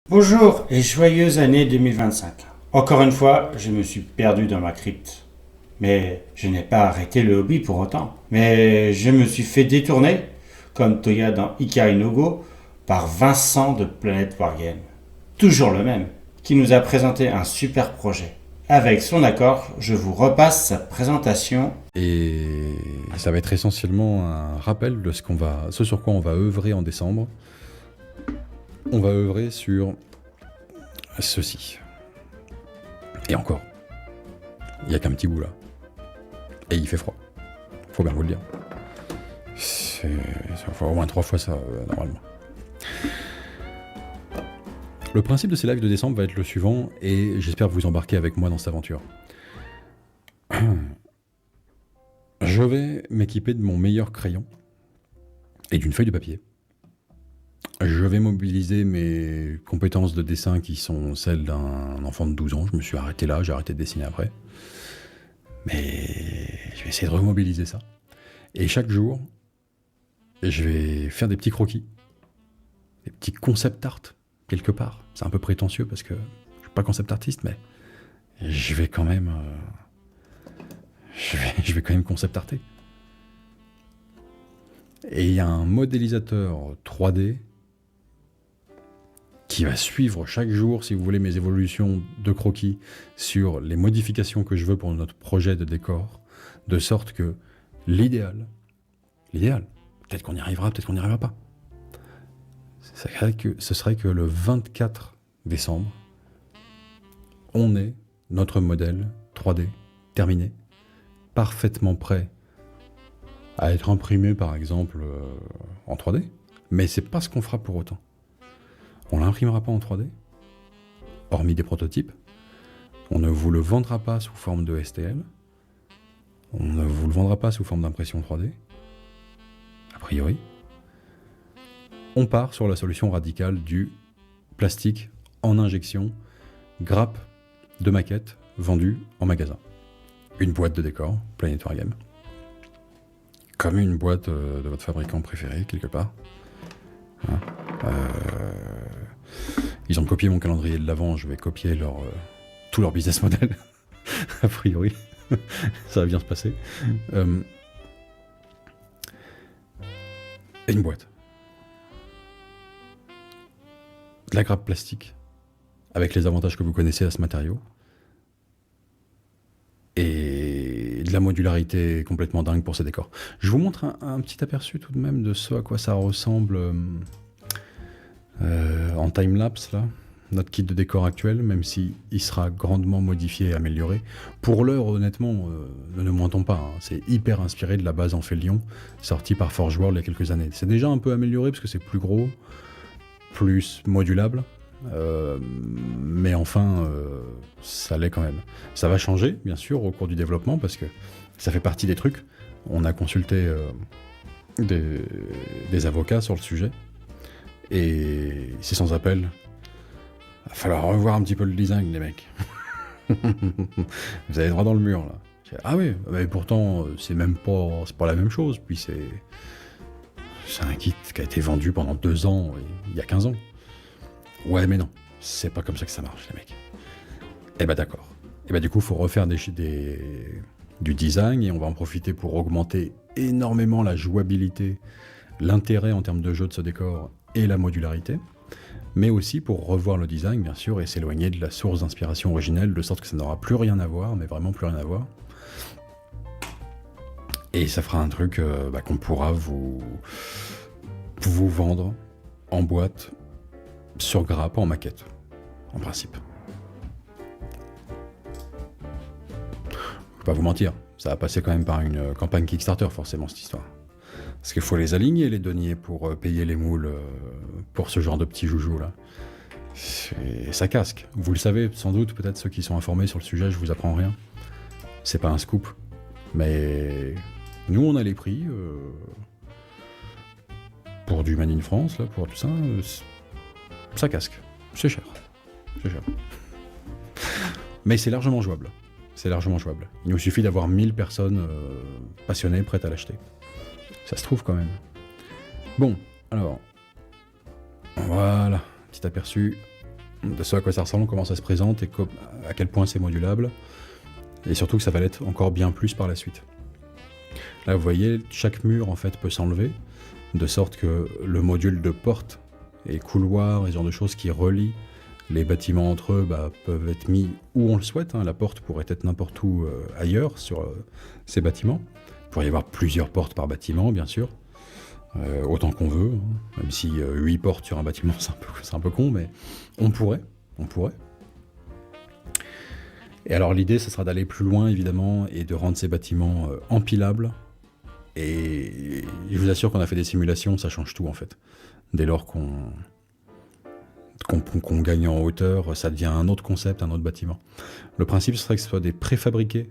Bonjour et joyeuse année 2025. Encore une fois, je me suis perdu dans ma crypte. Mais je n'ai pas arrêté le hobby pour autant. Mais je me suis fait détourner, comme Toya dans Ikari no Go, par Vincent de Planète Wargame. Toujours le même, qui nous a présenté un super projet. Avec son accord, je vous repasse sa présentation. Et ça va être essentiellement un rappel de ce sur quoi on va œuvrer en décembre. On va œuvrer sur ceci. Et encore, il n'y a qu'un petit bout là. Et il fait froid. Faut bien vous le dire. Ça fait au moins 3 fois ça, normalement. Le principe de ces lives de décembre va être le suivant, et j'espère vous embarquer avec moi dans cette aventure. Je vais m'équiper de mon meilleur crayon et d'une feuille de papier. Je vais mobiliser mes compétences de dessin qui sont celles d'un enfant de 12 ans. Je me suis arrêté là, j'ai arrêté de dessiner après. Mais je vais essayer de remobiliser ça. Et chaque jour, je vais faire des petits croquis, des petits concept art, quelque part. C'est un peu prétentieux parce que je suis pas concept artiste, mais je vais quand même... je vais quand même concept arter. Et il y a un modélisateur 3D qui va suivre chaque jour, si vous voulez, mes évolutions de croquis sur les modifications que je veux pour notre projet de décor, de sorte que l'idéal, peut-être qu'on y arrivera, peut-être qu'on n'y arrivera pas, ce serait que le 24 décembre, on ait notre modèle 3D terminé, parfaitement prêt à être imprimé, par exemple, en 3D, mais c'est pas ce qu'on fera pour autant. On l'imprimera pas en 3D, hormis des prototypes. On ne vous le vendra pas sous forme de STL. On ne vous le vendra pas sous forme d'impression 3D. A priori. On part sur la solution radicale du plastique en injection, grappe de maquette vendue en magasin. Une boîte de décor, Planète Wargame. Comme une boîte de votre fabricant préféré, quelque part. Hein, ils ont copié mon calendrier de l'Avent, je vais copier tout leur business model, a priori. Ça va bien se passer. Et une boîte. De la grappe plastique, avec les avantages que vous connaissez à ce matériau. Et de la modularité complètement dingue pour ces décors. Je vous montre un petit aperçu tout de même de ce à quoi ça ressemble en time-lapse, là. Notre kit de décor actuel, même s'il sera grandement modifié et amélioré. Pour l'heure, honnêtement, ne nous mentons pas, hein, c'est hyper inspiré de la base en Félion, sortie par Forge World il y a quelques années. C'est déjà un peu amélioré parce que c'est plus gros, plus modulable, mais enfin, ça l'est quand même. Ça va changer, bien sûr, au cours du développement, parce que ça fait partie des trucs. On a consulté des avocats sur le sujet, et c'est sans appel. Va falloir revoir un petit peu le design, les mecs. Vous allez droit dans le mur, là. Ah oui, mais pourtant, c'est pas la même chose. Puis c'est un kit qui a été vendu pendant 2 ans, il y a 15 ans. Ouais, mais non, c'est pas comme ça que ça marche, les mecs. Eh ben d'accord. Eh ben du coup, il faut refaire du design, et on va en profiter pour augmenter énormément la jouabilité, l'intérêt en termes de jeu de ce décor et la modularité, mais aussi pour revoir le design, bien sûr, et s'éloigner de la source d'inspiration originelle, de sorte que ça n'aura plus rien à voir, mais vraiment plus rien à voir. Et ça fera un truc qu'on pourra vous vendre en boîte, sur grappe, en maquette, en principe. Je vais pas vous mentir, ça va passer quand même par une campagne Kickstarter, forcément, cette histoire. Parce qu'il faut les aligner, les deniers, pour payer les moules pour ce genre de petits joujoux là. Et ça casque. Vous le savez, sans doute, peut-être ceux qui sont informés sur le sujet, je vous apprends rien. C'est pas un scoop. Mais nous, on a les prix pour du Made in France, là, pour tout ça. Ça casque. C'est cher. C'est cher. Mais c'est largement jouable. C'est largement jouable. Il nous suffit d'avoir 1000 personnes passionnées, prêtes à l'acheter. Ça se trouve quand même. Bon, alors, voilà, petit aperçu de ce à quoi ça ressemble, comment ça se présente et à quel point c'est modulable. Et surtout que ça va l'être encore bien plus par la suite. Là, vous voyez, chaque mur en fait peut s'enlever, de sorte que le module de porte et couloir et ce genre de choses qui relient les bâtiments entre eux peuvent être mis où on le souhaite. La porte pourrait être n'importe où ailleurs sur ces bâtiments. Il pourrait y avoir plusieurs portes par bâtiment, bien sûr, autant qu'on veut, même si 8 portes sur un bâtiment, c'est un peu con, mais on pourrait. Et alors l'idée, ce sera d'aller plus loin, évidemment, et de rendre ces bâtiments empilables. Et je vous assure qu'on a fait des simulations, ça change tout, en fait. Dès lors qu'on gagne en hauteur, ça devient un autre concept, un autre bâtiment. Le principe serait que ce soit des préfabriqués,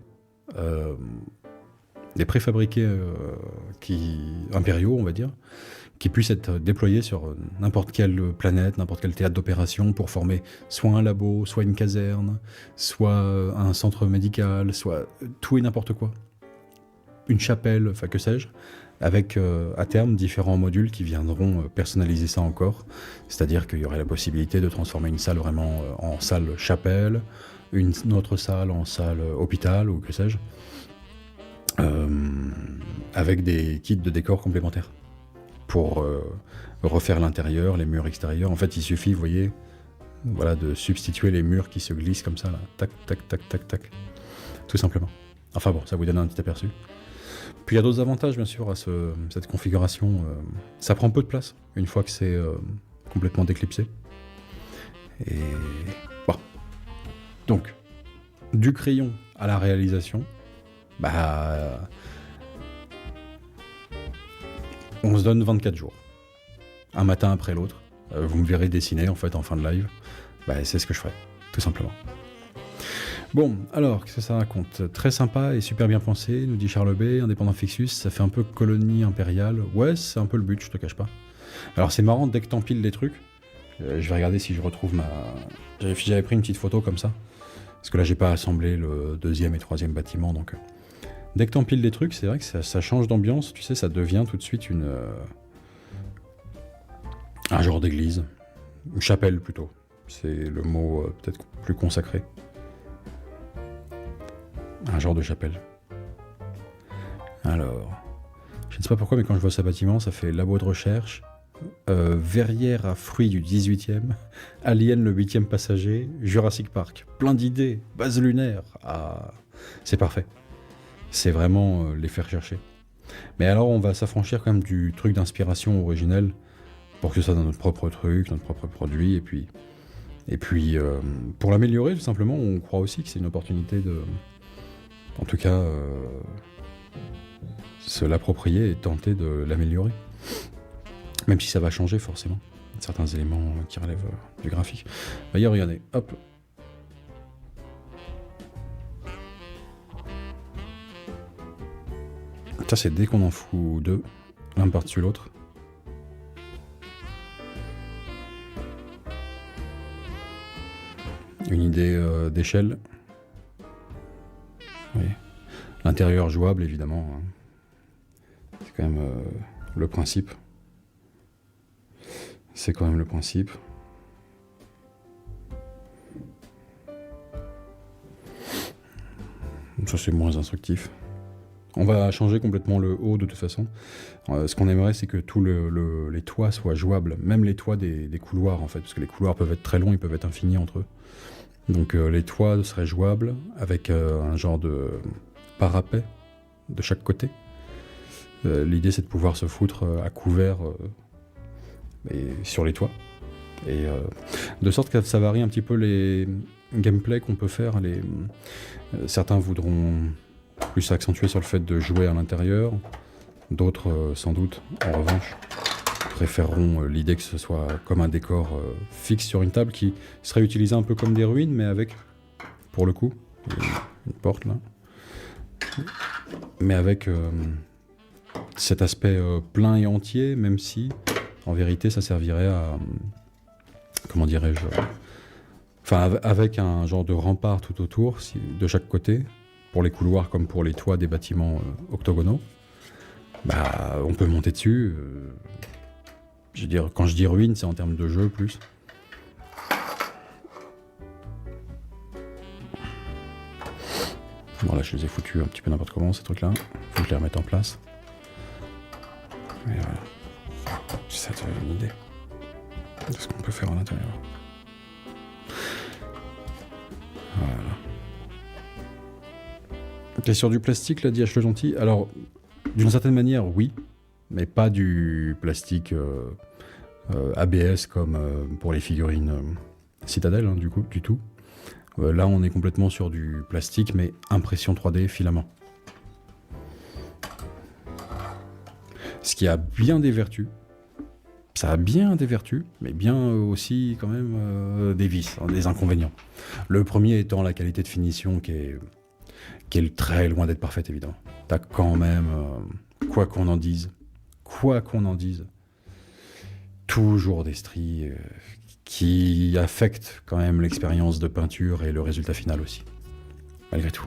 impériaux, on va dire, qui puissent être déployés sur n'importe quelle planète, n'importe quel théâtre d'opération pour former soit un labo, soit une caserne, soit un centre médical, soit tout et n'importe quoi. Une chapelle, enfin que sais-je, avec à terme différents modules qui viendront personnaliser ça encore. C'est-à-dire qu'il y aurait la possibilité de transformer une salle vraiment en salle chapelle, une autre salle en salle hôpital ou que sais-je, avec des kits de décors complémentaires pour refaire l'intérieur, les murs extérieurs. En fait, il suffit, vous voyez, voilà, de substituer les murs qui se glissent comme ça, là. Tac, tac, tac, tac, tac. Tout simplement. Enfin bon, ça vous donne un petit aperçu. Puis il y a d'autres avantages, bien sûr, à cette configuration. Ça prend peu de place, une fois que c'est complètement déclipsé. Et bon. Donc, du crayon à la réalisation, on se donne 24 jours. Un matin après l'autre. Vous me verrez dessiner, en fait, en fin de live. C'est ce que je ferai, tout simplement. Bon, alors, qu'est-ce que ça raconte ? Très sympa et super bien pensé, nous dit Charles B, indépendant Fixus, ça fait un peu colonie impériale. Ouais, c'est un peu le but, je te cache pas. Alors c'est marrant, dès que t'empiles des trucs, je vais regarder si je retrouve J'avais pris une petite photo comme ça, parce que là j'ai pas assemblé le deuxième et troisième bâtiment, donc... Dès que t'empiles des trucs, c'est vrai que ça change d'ambiance, tu sais, ça devient tout de suite un genre d'église. Une chapelle, plutôt. C'est le mot peut-être plus consacré. Un genre de chapelle. Alors, je ne sais pas pourquoi, mais quand je vois ce bâtiment, ça fait labo de recherche, verrière à fruits du 18e, Alien le 8e passager, Jurassic Park. Plein d'idées, base lunaire. Ah, c'est parfait. C'est vraiment les faire chercher. Mais alors, on va s'affranchir quand même du truc d'inspiration originel pour que ce soit dans notre propre truc, notre propre produit, et puis pour l'améliorer, tout simplement, on croit aussi que c'est une opportunité de... En tout cas, se l'approprier et tenter de l'améliorer. Même si ça va changer, forcément. Certains éléments qui relèvent du graphique. D'ailleurs, regardez, hop. Ça, c'est dès qu'on en fout deux, l'un par-dessus l'autre. Une idée d'échelle. Oui. L'intérieur jouable, évidemment. C'est quand même le principe. C'est quand même le principe. Ça, c'est moins instructif. On va changer complètement le haut de toute façon. Ce qu'on aimerait, c'est que tous les toits soient jouables. Même les toits des couloirs, en fait. Parce que les couloirs peuvent être très longs, ils peuvent être infinis entre eux. Donc les toits seraient jouables avec un genre de parapet de chaque côté. L'idée, c'est de pouvoir se foutre à couvert sur les toits. Et de sorte que ça varie un petit peu les gameplays qu'on peut faire. Certains voudront plus accentuer sur le fait de jouer à l'intérieur. D'autres, sans doute, en revanche, préféreront l'idée que ce soit comme un décor fixe sur une table qui serait utilisé un peu comme des ruines, mais avec, pour le coup, une porte là, mais avec cet aspect plein et entier, même si, en vérité, ça servirait à, comment dirais-je, enfin, avec un genre de rempart tout autour, de chaque côté, pour les couloirs comme pour les toits des bâtiments octogonaux. On peut monter dessus. Je veux dire, quand je dis ruine, c'est en termes de jeu plus. Bon là je les ai foutus un petit peu n'importe comment ces trucs là. Faut que je les remette en place. Et voilà. Ça te donne une idée de ce qu'on peut faire à l'intérieur. Voilà. T'es sur du plastique là, DH Le Gentil? Alors, d'une certaine manière, oui, mais pas du plastique ABS comme pour les figurines Citadel, hein, du tout. Là, on est complètement sur du plastique, mais impression 3D filament. Ce qui a bien des vertus. Ça a bien des vertus, mais bien aussi quand même des vices, hein, des inconvénients. Le premier étant la qualité de finition qui est très loin d'être parfaite, évidemment. T'as quand même, quoi qu'on en dise, toujours des stries qui affectent quand même l'expérience de peinture et le résultat final aussi. Malgré tout.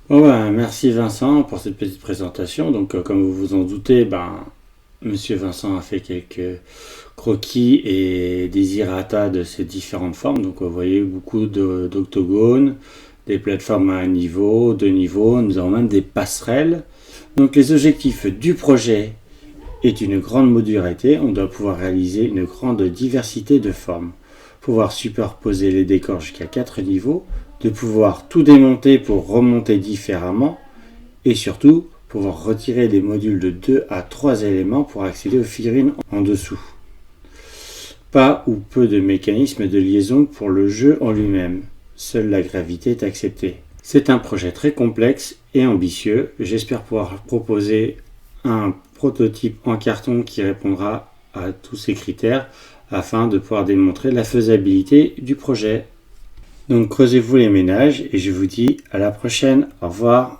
Bon merci Vincent pour cette petite présentation. Donc comme vous vous en doutez, Monsieur Vincent a fait quelques croquis et des errata de ces différentes formes. Donc vous voyez beaucoup d'octogones, des plateformes à un niveau, 2 niveaux, nous avons même des passerelles. Donc les objectifs du projet est une grande modularité. On doit pouvoir réaliser une grande diversité de formes, pouvoir superposer les décors jusqu'à 4 niveaux, de pouvoir tout démonter pour remonter différemment et surtout pouvoir retirer des modules de 2 à 3 éléments pour accéder aux figurines en dessous. Pas ou peu de mécanismes de liaison pour le jeu en lui-même. Seule la gravité est acceptée. C'est un projet très complexe et ambitieux. J'espère pouvoir proposer un prototype en carton qui répondra à tous ces critères afin de pouvoir démontrer la faisabilité du projet. Donc creusez-vous les ménages et je vous dis à la prochaine. Au revoir.